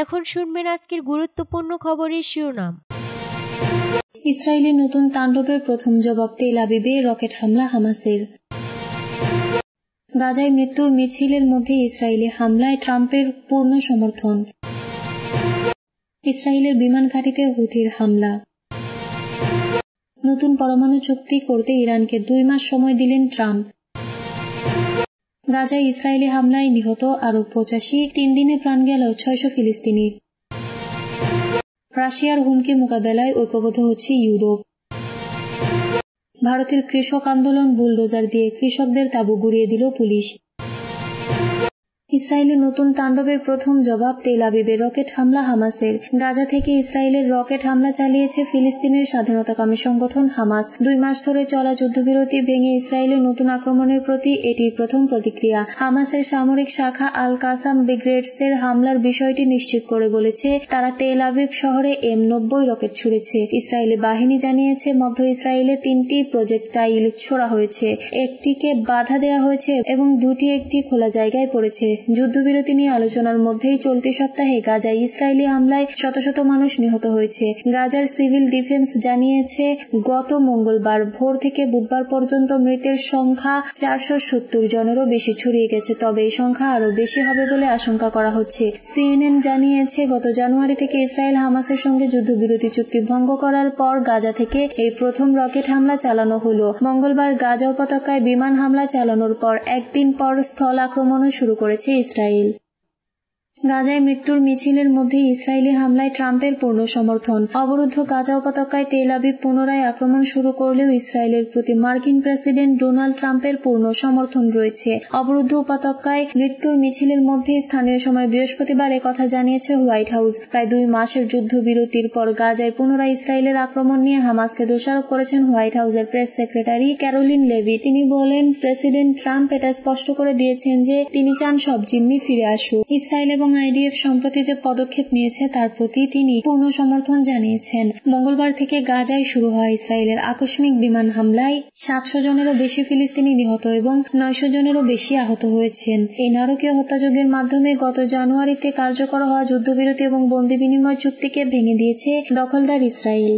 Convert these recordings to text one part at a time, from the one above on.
এখন শুনবেন আজকের গুরুত্বপূর্ণ খবরের শিরোনাম। ইসরায়েলের নতুন তাণ্ডবের প্রথম জবাব তেল আবিবে রকেট হামলা হামাসের। গাজায় মৃত্যুর মিছিলের মধ্যে ইসরায়েলি হামলায় ট্রাম্পের পূর্ণ সমর্থন। ইসরায়েলের বিমান ঘাঁটিতে হুথির হামলা। নতুন পরমাণু চুক্তি করতে ইরানকে 2 মাস সময় দিলেন ট্রাম্প। গাজায় ইসরায়েলি হামলায় নিহত আরও 85, 3 দিনে প্রাণ গেল 600 ফিলিস্তিনির। রাশিয়ার হুমকি মোকাবেলায় ঐক্যবদ্ধ হচ্ছে ইউরোপ। ভারতের কৃষক আন্দোলন বুলডোজার দিয়ে কৃষকদের তাঁবু গুঁড়িয়ে দিল পুলিশ। ইসরায়েলের নতুন তাণ্ডবের প্রথম জবাব তেল আবিবে রকেট হামলা হামাসের। গাজা থেকে ইসরায়েলের রকেট হামলা চালিয়েছে ফিলিস্তিনের স্বাধীনতাকামী সংগঠন হামাস। 2 মাস ধরে চলা যুদ্ধবিরতি ভেঙে ইসরায়েলের নতুন আক্রমণের প্রতি এটির প্রথম প্রতিক্রিয়া। হামাসের সামরিক শাখা আল কাসাম ব্রিগেডসের হামলার বিষয়টি নিশ্চিত করে বলেছে তারা তেল আবিব শহরে M90 রকেট ছুড়েছে। ইসরায়েলি বাহিনী জানিয়েছে মধ্য ইসরায়েলে 3টি প্রজেক্টাইল ছোড়া হয়েছে, একটিকে বাধা দেওয়া হয়েছে এবং 2টি একটি খোলা জায়গায় পড়েছে। যুদ্ধবিরতি নিয়ে আলোচনার মধ্যেই চলতি সপ্তাহে গাজায় ইসরায়েলি হামলায় শত শত মানুষ নিহত হয়েছে। গাজার সিভিল ডিফেন্স জানিয়েছে গত মঙ্গলবার ভোর থেকে বুধবার পর্যন্ত মৃতের সংখ্যা 470 জনেরও বেশি ছড়িয়ে গেছে, তবে এই সংখ্যা আরও বেশি হবে বলে আশঙ্কা করা হচ্ছে। CNN জানিয়েছে গত জানুয়ারি থেকে ইসরায়েল হামাসের সঙ্গে যুদ্ধবিরতি চুক্তি ভঙ্গ করার পর গাজা থেকে এই প্রথম রকেট হামলা চালানো হলো। মঙ্গলবার গাজা উপত্যকায় বিমান হামলা চালানোর পর একদিন পর স্থল আক্রমণও শুরু করেছে ইসরায়েল। গাজায় মৃত্যুর মিছিলের মধ্যে ইসরায়েলি হামলায় ট্রাম্পের পূর্ণ সমর্থন। অবরুদ্ধ গাজা উপত্যকায় তেল আবিব পুনরায় আক্রমণ শুরু করলেও ইসরায়েলের প্রতি মার্কিন প্রেসিডেন্ট ডোনাল্ড ট্রাম্পের পূর্ণ সমর্থন রয়েছে। অবরুদ্ধ উপত্যকায় মৃত্যুর মিছিলের মধ্যে স্থানীয় সময় বৃহস্পতিবার কথা জানিয়েছে হোয়াইট হাউস। প্রায় 2 মাসের যুদ্ধবিরতির পর গাজায় পুনরায় ইসরায়েলের আক্রমণ নিয়ে হামাসকে দোষারোপ করেছেন হোয়াইট হাউসের প্রেস সেক্রেটারি ক্যারোলিন লেভি। তিনি বলেন, প্রেসিডেন্ট ট্রাম্প এটা স্পষ্ট করে দিয়েছেন যে তিনি চান সব জিম্মি ফিরে আসুক। ইসরায়েল এবং IDF সম্প্রতি যে পদক্ষেপ নিয়েছে তার প্রতি তিনি পূর্ণ সমর্থন জানিয়েছেন। মঙ্গলবার থেকে গাজায় শুরু হয় ইসরায়েলের আকস্মিক বিমান হামলায় 700 জনেরও বেশি ফিলিস্তিনি নিহত এবং 900 জনেরও বেশি আহত হয়েছেন। এই নারকীয় হত্যাযজ্ঞের মাধ্যমে গত জানুয়ারিতে কার্যকর হওয়া যুদ্ধবিরতি এবং বন্দি বিনিময় চুক্তিকে ভেঙে দিয়েছে দখলদার ইসরায়েল।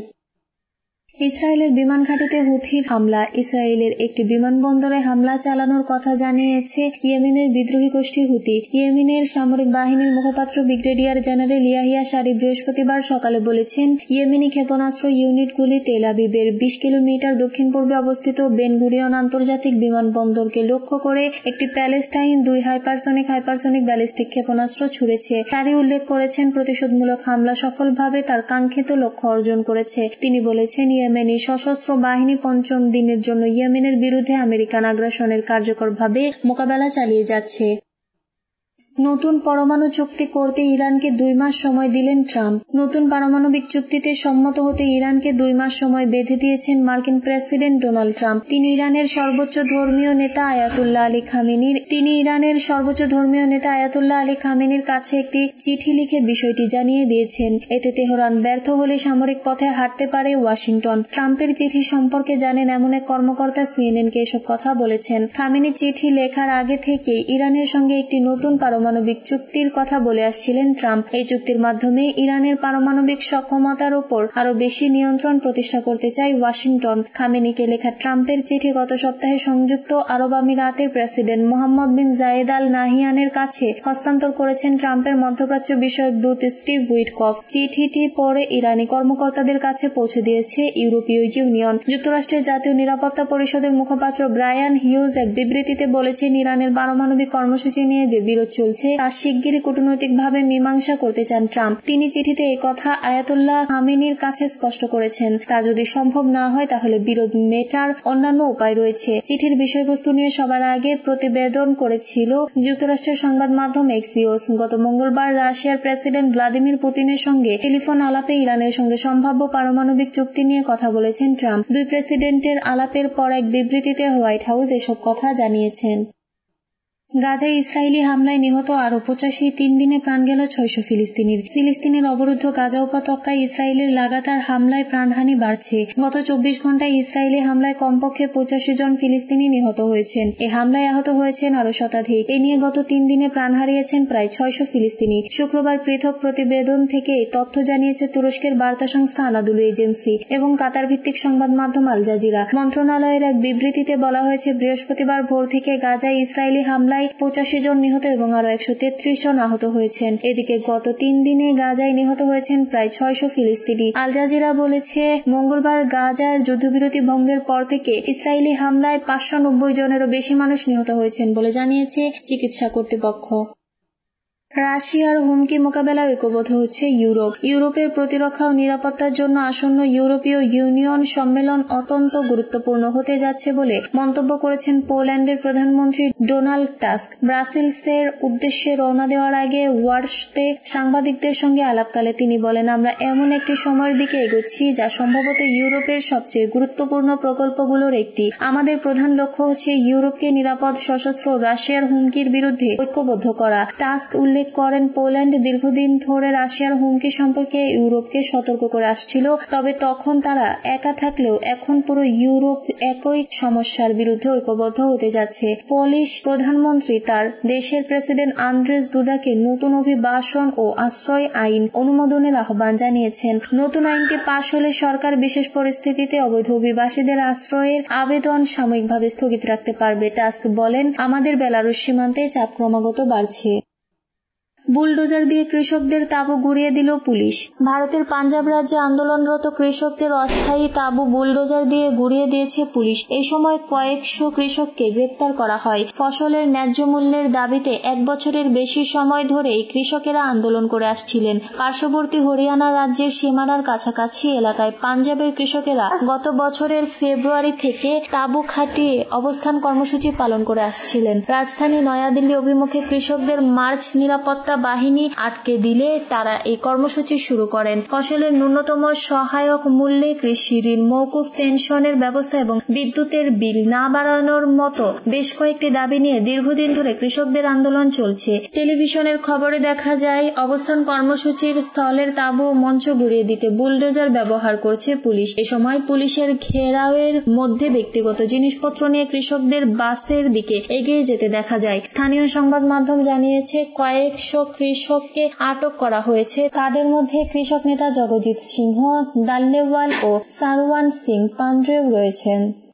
ইসরায়েলের বিমান ঘাঁটিতে হুথির হামলা। ইসরায়েলের একটি বিমানবন্দরে হামলা চালানোর কথা জানিয়েছে ইয়েমেনের বিদ্রোহী গোষ্ঠী হুথি। ইয়েমেনের সামরিক বাহিনীর মুখপাত্র ব্রিগেডিয়ার জেনারেল ইয়াহিয়া সারি বৃহস্পতিবার সকালে বলেছেন, ইয়েমেনি ক্ষেপণাস্ত্র ইউনিটগুলি তেল আবিবের 20 কিলোমিটার দক্ষিণ পূর্বে অবস্থিত বেন গুরিয়ন আন্তর্জাতিক বিমানবন্দরকে লক্ষ্য করে একটি প্যালেস্টাইন 2 হাইপারসনিক ব্যালিস্টিক ক্ষেপণাস্ত্র ছুড়েছে। সারি উল্লেখ করেছেন প্রতিশোধমূলক হামলা সফলভাবে তার কাঙ্ক্ষিত লক্ষ্য অর্জন করেছে। তিনি বলেছেন, ইয়েমেনি সশস্ত্র বাহিনী 5ম দিনের জন্য ইয়েমেনের বিরুদ্ধে আমেরিকান আগ্রাসনের কার্যকরভাবে মোকাবেলা চালিয়ে যাচ্ছে। নতুন পরমাণু চুক্তি করতে ইরানকে 2 মাস সময় দিলেন ট্রাম্প। নতুন পারমাণবিক চুক্তিতে সম্মত হতে ইরানকে 2 মাস সময় বেঁধে দিয়েছেন মার্কিন প্রেসিডেন্ট ডোনাল্ড ট্রাম্প। তিনি ইরানের সর্বোচ্চ ধর্মীয় নেতা আয়াতুল্লাহ আলী খামেনির কাছে একটি চিঠি লিখে বিষয়টি জানিয়ে দিয়েছেন। এতে তেহরান ব্যর্থ হলে সামরিক পথে হাঁটতে পারে ওয়াশিংটন। ট্রাম্পের চিঠি সম্পর্কে জানেন এমন এক কর্মকর্তা CNN-কে এসব কথা বলেছেন। খামেনি চিঠি লেখার আগে থেকে ইরানের সঙ্গে একটি নতুন পারমাণবিক চুক্তির কথা বলে আসছিলেন ট্রাম্প। এই চুক্তির মাধ্যমে ইরানের পারমাণবিক সক্ষমতার উপর আরও বেশি নিয়ন্ত্রণ প্রতিষ্ঠা করতে চায় ওয়াশিংটন। খামেনিকে লেখা ট্রাম্পের চিঠি গত সপ্তাহে সংযুক্ত আরব আমিরাতের প্রেসিডেন্ট মোহাম্মদ বিন জায়েদ আল নাহিয়ানের কাছে হস্তান্তর করেছেন ট্রাম্পের মধ্যপ্রাচ্য বিষয়ক দূত স্টিভ উইটকফ। চিঠিটি পরে ইরানি কর্মকর্তাদের কাছে পৌঁছে দিয়েছে ইউরোপীয় ইউনিয়ন। যুক্তরাষ্ট্রের জাতীয় নিরাপত্তা পরিষদের মুখপাত্র ব্রায়ান হিউজ এক বিবৃতিতে বলেছেন, ইরানের পারমাণবিক কর্মসূচি নিয়ে যে বিরোধ চলছে তা শিগগিরই কূটনৈতিকভাবে মীমাংসা করতে চান ট্রাম্প। তিনি চিঠিতে এই কথা আয়াতুল্লাহ খামেনির কাছে স্পষ্ট করেছেন। তা যদি সম্ভব না হয় তাহলে বিরোধ মেটার অন্যান্য উপায় রয়েছে। চিঠির বিষয়বস্তু নিয়ে সবার আগে প্রতিবেদন করেছিল যুক্তরাষ্ট্রের সংবাদ মাধ্যম এক্সিওস। গত মঙ্গলবার রাশিয়ার প্রেসিডেন্ট ভ্লাদিমির পুতিনের সঙ্গে টেলিফোন আলাপে ইরানের সঙ্গে সম্ভাব্য পারমাণবিক চুক্তি নিয়ে কথা বলেছেন ট্রাম্প। 2 প্রেসিডেন্টের আলাপের পর এক বিবৃতিতে হোয়াইট হাউস এসব কথা জানিয়েছেন। গাজায় ইসরায়েলি হামলায় নিহত আরো 85, 3 দিনে প্রাণ গেল 600 ফিলিস্তিনির। ফিলিস্তিনের অবরুদ্ধ গাজা উপত্যকায় ইসরায়েলের লাগাতার হামলায় প্রাণহানি বাড়ছে। গত 24 ঘন্টায় ইসরায়েলি হামলায় কমপক্ষে 85 জন ফিলিস্তিনি নিহত হয়েছেন। এ হামলায় আহত হয়েছেন আরো শতাধিক। এ নিয়ে গত 3 দিনে প্রাণ হারিয়েছেন প্রায় 600 ফিলিস্তিনি। শুক্রবার পৃথক প্রতিবেদন থেকে তথ্য জানিয়েছে তুরস্কের বার্তা সংস্থা আনাদুলু এজেন্সি এবং কাতার ভিত্তিক সংবাদ মাধ্যম আল জাজিরা। মন্ত্রণালয়ের এক বিবৃতিতে বলা হয়েছে, বৃহস্পতিবার ভোর থেকে গাজায় ইসরায়েলি হামলায় 85 জন নিহত এবং আরো 133 জন আহত হয়েছেন। এদিকে গত 3 দিনে গাজায় নিহত হয়েছেন প্রায় 600 ফিলিস্তিনি। আল জাজিরা বলেছে, মঙ্গলবার গাজার যুদ্ধবিরতি ভঙ্গের পর থেকে ইসরায়েলি হামলায় 590 জনেরও বেশি মানুষ নিহত হয়েছেন বলে জানিয়েছে চিকিৎসা কর্তৃপক্ষ। রাশিয়ার হুমকি মোকাবেলায় ঐক্যবদ্ধ হচ্ছে ইউরোপ। ইউরোপের প্রতিরক্ষা ও নিরাপত্তার জন্য আসন্ন ইউরোপীয় ইউনিয়ন সম্মেলন অত্যন্ত গুরুত্বপূর্ণ হতে যাচ্ছে বলে মন্তব্য করেছেন পোল্যান্ডের প্রধানমন্ত্রী ডোনাল্ড টাস্ক। ব্রাসেলসের উদ্দেশ্যে রওনা দেওয়ার আগে ওয়ারশতে সাংবাদিকদের সঙ্গে আলাপকালে তিনি বলেন, আমরা এমন একটি সময়ের দিকে এগোচ্ছি যা সম্ভবত ইউরোপের সবচেয়ে গুরুত্বপূর্ণ প্রকল্পগুলোর একটি। আমাদের প্রধান লক্ষ্য হচ্ছে ইউরোপকে নিরাপদ, সশস্ত্র রাশিয়ার হুমকির বিরুদ্ধে ঐক্যবদ্ধ করা। টাস্ক উল্লেখ করেন, পোল্যান্ড দীর্ঘদিন ধরে রাশিয়ার হুমকি সম্পর্কে ইউরোপকে সতর্ক করে আসছিল, তবে তখন তারা একা থাকলেও এখন পুরো ইউরোপ একই সমস্যার বিরুদ্ধে ঐক্যবদ্ধ হতে যাচ্ছে। পোলিশ প্রধানমন্ত্রী তার দেশের প্রেসিডেন্ট আন্দ্রেজ দুদাকে নতুন অভিবাসন ও আশ্রয় আইন অনুমোদনের আহ্বান জানিয়েছেন। নতুন আইনটি পাশ হলে সরকার বিশেষ পরিস্থিতিতে অবৈধ অভিবাসীদের আশ্রয়ের আবেদন সাময়িকভাবে স্থগিত রাখতে পারবে। টাস্ক বলেন, আমাদের বেলারুশ সীমান্তে চাপ ক্রমাগত বাড়ছে। বুলডোজার দিয়ে কৃষকদের তাঁবু গুঁড়িয়ে দিল পুলিশ। ভারতের পাঞ্জাব রাজ্যে আন্দোলনরত কৃষকদের অস্থায়ী তাঁবু বুলডোজার দিয়ে গুঁড়িয়ে দিয়েছে পুলিশ। এই সময় কয়েকশো কৃষককে গ্রেপ্তার করা হয়। ফসলের ন্যায্য মূল্যের দাবিতে 1 বছরের বেশি সময় ধরেই কৃষকেরা আন্দোলন করে আসছিলেন। পার্শ্ববর্তী হরিয়ানা রাজ্যের সীমানার কাছাকাছি এলাকায় পাঞ্জাবের কৃষকেরা গত বছরের ফেব্রুয়ারি থেকে তাঁবু খাটিয়ে অবস্থান কর্মসূচি পালন করে আসছিলেন। রাজধানী নয়াদিল্লি অভিমুখে কৃষকদের মার্চ নিরাপত্তা বাহিনী আটকে দিলে তারা এই কর্মসূচি শুরু করেন। ফসলের ন্যূনতম সহায়ক মূল্যে কৃষি ঋণ মওকুফ, পেনশনের ব্যবস্থা এবং বিদ্যুতের বিল না বাড়ানোর মতো বেশ কয়েকটি দাবি নিয়ে দীর্ঘদিন ধরে কৃষকদের আন্দোলন চলছে। টেলিভিশনের খবরে দেখা যায়, অবস্থান কর্মসূচির স্থলের তাঁবু মঞ্চ গুঁড়িয়ে দিতে বুলডোজার ব্যবহার করছে পুলিশ। এ সময় পুলিশের ঘেরাওয়ের মধ্যে ব্যক্তিগত জিনিসপত্র নিয়ে কৃষকদের বাসের দিকে এগিয়ে যেতে দেখা যায়। স্থানীয় সংবাদ মাধ্যম জানিয়েছে, কয়েকশো কৃষককে আটক করা হয়েছে। তাদের মধ্যে কৃষক নেতা জগজিৎ সিংহ দাল্লেওয়াল ও সারওয়ান সিং পান্ড্রেও রয়েছেন।